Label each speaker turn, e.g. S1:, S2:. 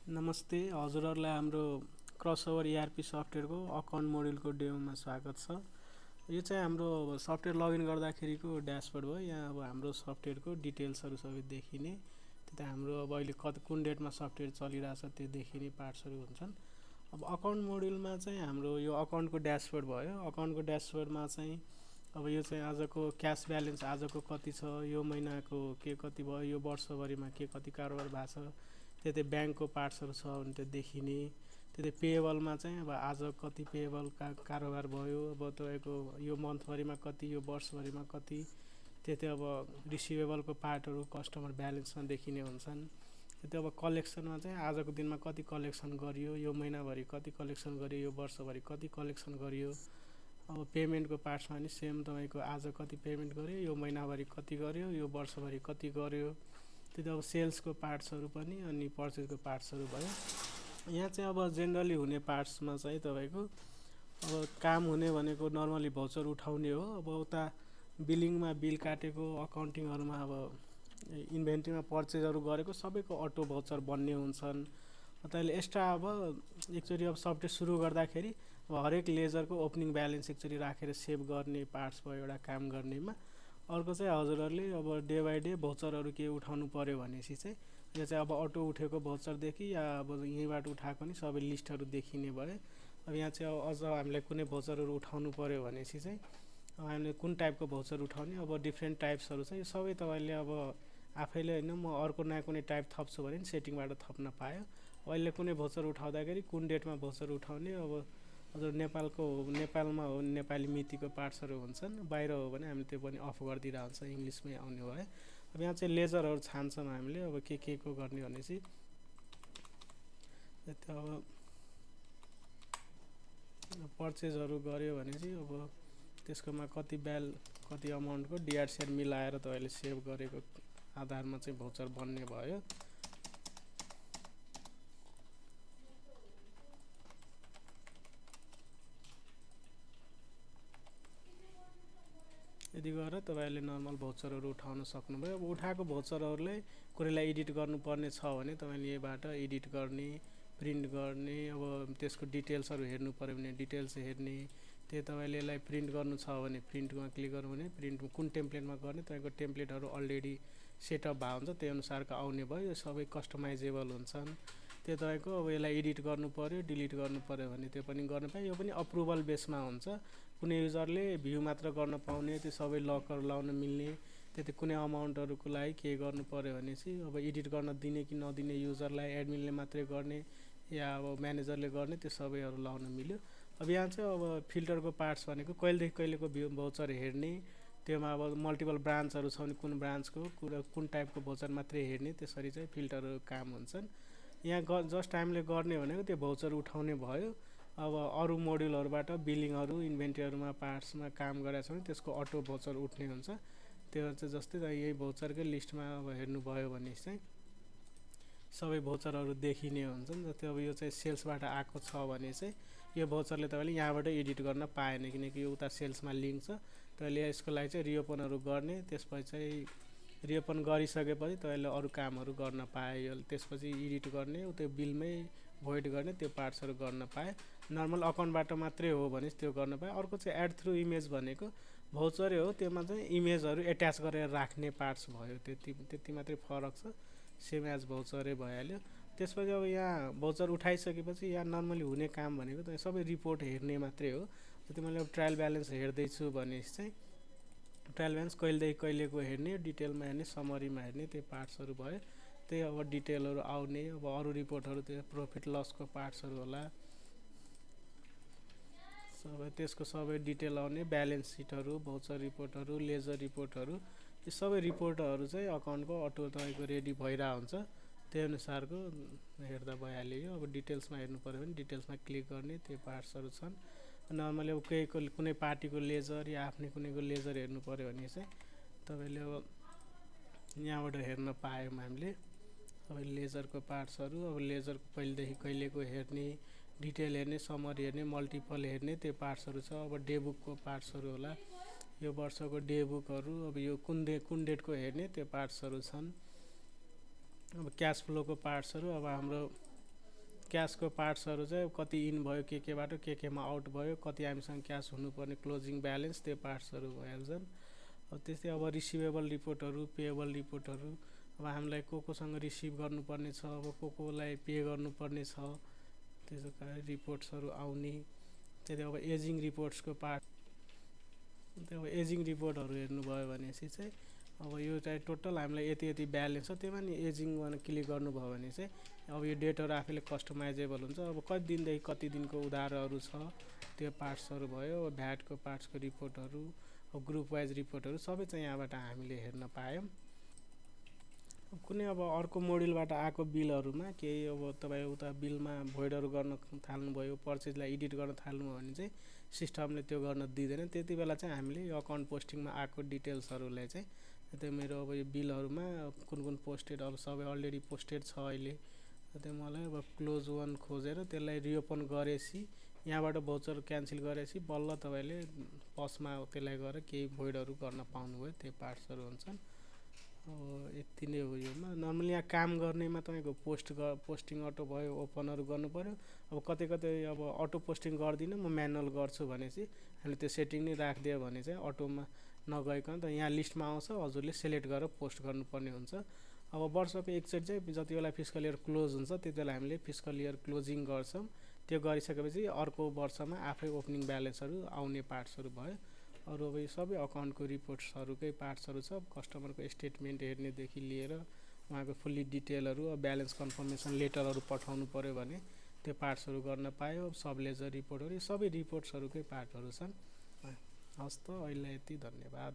S1: नमस्ते हजुरहरूलाई हाम्रो क्रसओभर इआरपी सफ्टवेयरको अकाउन्ट मोड्युलको डेमोमा स्वागत छ। यो चाहिँ हाम्रो सफ्टवेयर लगइन गर्दाखेरिको ड्यासबोर्ड भयो। यहाँ अब हाम्रो सफ्टवेयरको डिटेल्सहरू सबै देखिने, त्यता हाम्रो अब अहिले कुन डेटमा सफ्टवेयर चलिरहेछ त्यो देखिने पार्ट्सहरू हुन्छन्। अब अकाउन्ट मोड्युलमा चाहिँ हाम्रो यो अकाउन्टको ड्यासबोर्ड भयो। अकाउन्टको ड्यासबोर्डमा चाहिँ अब यो चाहिँ आजको क्यास ब्यालेन्स आजको कति छ, यो महिनाको के कति भयो, यो वर्षभरिमा के कति कारोबार भएको छ, त्यतै ब्याङ्कको पार्ट्सहरू छ भने त्यो देखिने। त्यतै पेएबलमा चाहिँ अब आज कति पेएबल कारोबार भयो, अब तपाईँको यो मन्थभरिमा कति, यो वर्षभरिमा कति, त्यतै अब रिसिभेबलको पार्टहरू कस्टमर ब्यालेन्समा देखिने हुन्छन्। त्यतै अब कलेक्सनमा चाहिँ आजको दिनमा कति कलेक्सन गरियो, यो महिनाभरि कति कलेक्सन गरियो, यो वर्षभरि कति कलेक्सन गरियो। अब पेमेन्टको पार्ट्समा नि सेम तपाईँको आज कति पेमेन्ट गर्यो, यो महिनाभरि कति गर्यो, यो वर्षभरि कति गर्यो। त्यति अब सेल्सको पार्ट्सहरू पनि अनि पर्चेजको पार्ट्सहरू भयो। यहाँ चाहिँ अब जेनरली हुने पार्ट्समा चाहिँ तपाईँको अब काम हुने भनेको नर्मली भाउचर उठाउने हो। अब उता बिलिङमा बिल काटेको, अकाउन्टिङहरूमा अब इन्भेन्ट्रीमा पर्चेजहरू गरेको सबैको अटो भाउचर बन्ने हुन्छन्। तपाईँले एक्स्ट्रा अब एकचोटि अब सफ्टवेयर सुरु गर्दाखेरि अब हरेक लेजरको ओपनिङ ब्यालेन्स एकचोटि राखेर सेभ गर्ने पार्ट्स भयो एउटा काम गर्नेमा। अर्को चाहिँ हजुरहरूले अब डे बाई डे भाउचरहरू के उठाउनु पऱ्यो भनेपछि चाहिँ यो चाहिँ अब अटो उठेको भाउचरदेखि या अब यहीँबाट उठाएको नि सबै लिस्टहरू देखिने भयो। अब यहाँ चाहिँ अब अझ हामीलाई कुनै भाउचरहरू उठाउनु पऱ्यो भनेपछि चाहिँ हामीले कुन टाइपको भाउचर उठाउने, अब डिफ्रेन्ट टाइप्सहरू छ। यो सबै तपाईँले अब आफैले होइन, म अर्को नयाँ कुनै टाइप थप्छु भने नि सेटिङबाट थप्न पायो। अहिले कुनै भाउचर उठाउँदाखेरि कुन डेटमा भाउचर उठाउने, अब हजुर नेपालमा हो नेपाली मितिको पार्ट्सहरू हुन्छन्, बाहिर हो भने हामीले त्यो पनि अफ गरिदिएर हुन्छ, इङ्ग्लिसमै आउने भयो। अब यहाँ चाहिँ लेजरहरू छान्छौँ हामीले अब के को गर्ने भनेपछि अब पर्चेजहरू गऱ्यो भने चाहिँ अब त्यसकोमा कति अमाउन्टको डिआरसिआर मिलाएर तपाईँले सेभ गरेको आधारमा चाहिँ भाउचर बन्ने भयो। यदि गरेर तपाईँले नर्मल भाउचरहरू उठाउन सक्नुभयो। अब उठाएको भाउचरहरूलाई कुनैलाई एडिट गर्नुपर्ने छ भने तपाईँले यहीबाट एडिट गर्ने, प्रिन्ट गर्ने, अब त्यसको डिटेल्सहरू हेर्नु पऱ्यो भने डिटेल्स हेर्ने। त्यो तपाईँले यसलाई प्रिन्ट गर्नु छ भने प्रिन्टमा क्लिक गर्नु भने प्रिन्टमा कुन टेम्प्लेटमा गर्ने, तपाईँको टेम्प्लेटहरू अलरेडी सेटअप भएको हुन्छ, त्यही अनुसारको आउने भयो। यो सबै कस्टमाइजेबल हुन्छन्। त्यो तपाईँको अब यसलाई एडिट गर्नु पऱ्यो, डिलिट गर्नु पऱ्यो भने त्यो पनि गर्न पायो। यो पनि अप्रुभल बेसमा हुन्छ। कुनै युजरले भ्यू मात्र गर्न पाउने, त्यो सबै लकहरू लाउन मिल्ने, त्यति कुनै अमाउन्टहरूको लागि के गर्नु पऱ्यो भने चाहिँ अब एडिट गर्न दिने कि नदिने, युजरलाई एडमिनले मात्रै गर्ने या अब म्यानेजरले गर्ने, त्यो सबैहरू लाउन मिल्यो। अब यहाँ चाहिँ अब फिल्टरको पार्ट्स भनेको कहिलेदेखि कहिलेको भाउचर हेर्ने, त्योमा अब मल्टिपल ब्रान्चहरू छ भने कुन ब्रान्चको कुन टाइपको भाउचर मात्रै हेर्ने, त्यसरी चाहिँ फिल्टरहरू काम हुन्छन्। यहाँ जस्ट हामीले गर्ने भनेको त्यो भाउचर उठाउने भयो। अब अरू मोड्युलहरूबाट बिलिङहरू इन्भेन्ट्रीहरूमा पार्ट्समा काम गरेको छ भने त्यसको अटो भाउचर उठ्ने हुन्छ। त्यो चाहिँ जस्तै यही भाउचरकै लिस्टमा अब हेर्नुभयो भने चाहिँ सबै भाउचरहरू देखिने हुन्छन्। जस्तै अब यो चाहिँ सेल्सबाट आएको छ भने चाहिँ यो भाउचरले तपाईँले यहाँबाट एडिट गर्न पाएन, किनकि यो उता सेल्समा लिङ्क छ। तपाईँले यसको लागि चाहिँ रिओपनहरू गर्ने, त्यसपछि चाहिँ रिओपन गरिसकेपछि तपाईँले अरू कामहरू गर्न पायो। त्यसपछि एडिट गर्ने, त्यो बिलमै भोइड गर्ने, त्यो पार्ट्सहरू गर्न पाएँ। नर्मल अकाउन्टबाट मात्रै हो भने त्यो गर्न पाएँ। अर्को चाहिँ एड थ्रु इमेज भनेको भाउचरै हो, त्योमा चाहिँ इमेजहरू एट्याच गरेर राख्ने पार्ट्स भयो। त्यति मात्रै फरक छ, सेम एज भाउचरै भइहाल्यो। त्यसपछि अब यहाँ भाउचर उठाइसकेपछि यहाँ नर्मली हुने काम भनेको तपाईँ सबै रिपोर्ट हेर्ने मात्रै हो। जति मैले अब ट्रायल ब्यालेन्स हेर्दैछु भने चाहिँ ट्रायल ब्यालेन्स कहिलेदेखि कहिलेको हेर्ने, डिटेलमा हेर्ने, समरीमा हेर्ने, त्यो पार्ट्सहरू भयो। त्यही अब डिटेलहरू आउने, अब अरू रिपोर्टहरू त्यो प्रफिट लसको पार्ट्सहरू होला, सबै त्यसको सबै डिटेल आउने, ब्यालेन्स सिटहरू, भाउचर रिपोर्टहरू, लेजर रिपोर्टहरू, यो सबै रिपोर्टहरू चाहिँ अकाउन्टको अटो तपाईँको रेडी भइरहेको हुन्छ। त्यही अनुसारको हेर्दा भइहाल्यो। अब डिटेल्समा हेर्नु पऱ्यो भने डिटेल्समा क्लिक गर्ने, त्यो पार्ट्सहरू छन्। नर्मली अब कुनै पार्टीको लेजर या आफ्नै कुनैको लेजर हेर्नु पऱ्यो भने चाहिँ तपाईँले अब यहाँबाट हेर्न पायौँ हामीले अब लेजरको पार्ट्सहरू। अब लेजरको कहिलेदेखि कहिलेको हेर्ने, डिटेल हेर्ने, समरी हेर्ने, मल्टिपल हेर्ने, त्यो पार्ट्सहरू छ। अब डे बुकको पार्ट्सहरू होला, यो वर्षको डे बुकहरू, अब यो कुन डेटको हेर्ने, त्यो पार्ट्सहरू छन्। अब क्यास फ्लोको पार्ट्सहरू, अब हाम्रो क्यासको पार्ट्सहरू चाहिँ कति इन भयो केबाट केमा आउट भयो, कति हामीसँग क्यास हुनुपर्ने क्लोजिङ ब्यालेन्स, त्यो पार्ट्सहरू भइहाल्छन्। त्यस्तै अब रिसिभेबल रिपोर्टहरू, पेएबल रिपोर्टहरू, अब हामीलाई कोसँग रिसिभ गर्नुपर्ने छ, अब कोलाई पे गर्नुपर्ने छ, त्यसो कारण रिपोर्ट्सहरू आउने। त्यही अब एजिङ रिपोर्ट्सको पार्ट, त्यो अब एजिङ रिपोर्टहरू हेर्नुभयो भनेपछि चाहिँ अब यो चाहिँ टोटल हामीलाई यति यति ब्यालेन्स छ, त्यसमा नि एजिङमा क्लिक गर्नुभयो भने चाहिँ अब यो डेटहरू आफैले कस्टमाइजेबल हुन्छ। अब कति दिनदेखि कति दिनको उधारहरू छ त्यो पार्ट्सहरू भयो, भ्याटको पार्ट्सको रिपोर्टहरू, ग्रुप वाइज रिपोर्टहरू सबै चाहिँ यहाँबाट हामीले हेर्न पायौँ। कुनै अब अर्को मोड्युलबाट आएको बिलहरूमा केही अब तपाईँ उता बिलमा भोइडहरू गर्न थाल्नुभयो, पर्चेजलाई एडिट गर्न थाल्नुभयो भने चाहिँ सिस्टमले त्यो गर्न दिँदैन। त्यति बेला चाहिँ हामीले यो अकाउन्ट पोस्टिङमा आएको डिटेल्सहरूलाई चाहिँ, त्यो मेरो अब यो बिलहरूमा कुन पोस्टेड, अब सबै अलरेडी पोस्टेड छ अहिले, त्यो मलाई अब क्लोज वान खोजेर त्यसलाई रिओपन गरेपछि यहाँबाट भाउचर क्यान्सल गरेपछि बल्ल तपाईँले पसमा त्यसलाई गएर केही भोइडहरू गर्न पाउनुभयो, त्यो पार्ट्सहरू हुन्छन्। अब यति नै हो योमा। नर्मली यहाँ काम गर्नेमा तपाईँको पोस्टिङ अटो भयो, ओपनहरू गर्नु पऱ्यो। अब कतै अब अटो पोस्टिङ गर्दिनँ म, म्यानुअल गर्छु भनेपछि हामीले त्यो सेटिङ नै राखिदियो भने चाहिँ अटोमा नगइकन त यहाँ लिस्टमा आउँछ, हजुरले सेलेक्ट गरेर पोस्ट गर्नुपर्ने हुन्छ। अब वर्षको एकचोटि चाहिँ जति बेला फिस्कल इयर क्लोज हुन्छ त्यति बेला हामीले फिस्कल इयर क्लोजिङ गर्छौँ। त्यो गरिसकेपछि अर्को वर्षमा आफै ओपनिङ ब्यालेन्सहरू आउने पार्ट्सहरू भयो। अरू अब यो सबै अकाउन्टको रिपोर्ट्सहरूकै पार्ट्सहरू छ। कस्टमरको स्टेटमेन्ट हेर्नेदेखि लिएर उहाँको फुल्ली डिटेलहरू, ब्यालेन्स कन्फर्मेसन लेटरहरू पठाउनु पऱ्यो भने त्यो पार्ट्सहरू गर्न पायो। सब लेजर रिपोर्टहरू, सबै रिपोर्ट्सहरूकै पार्टहरू छन्। हस् त, अहिले यति, धन्यवाद।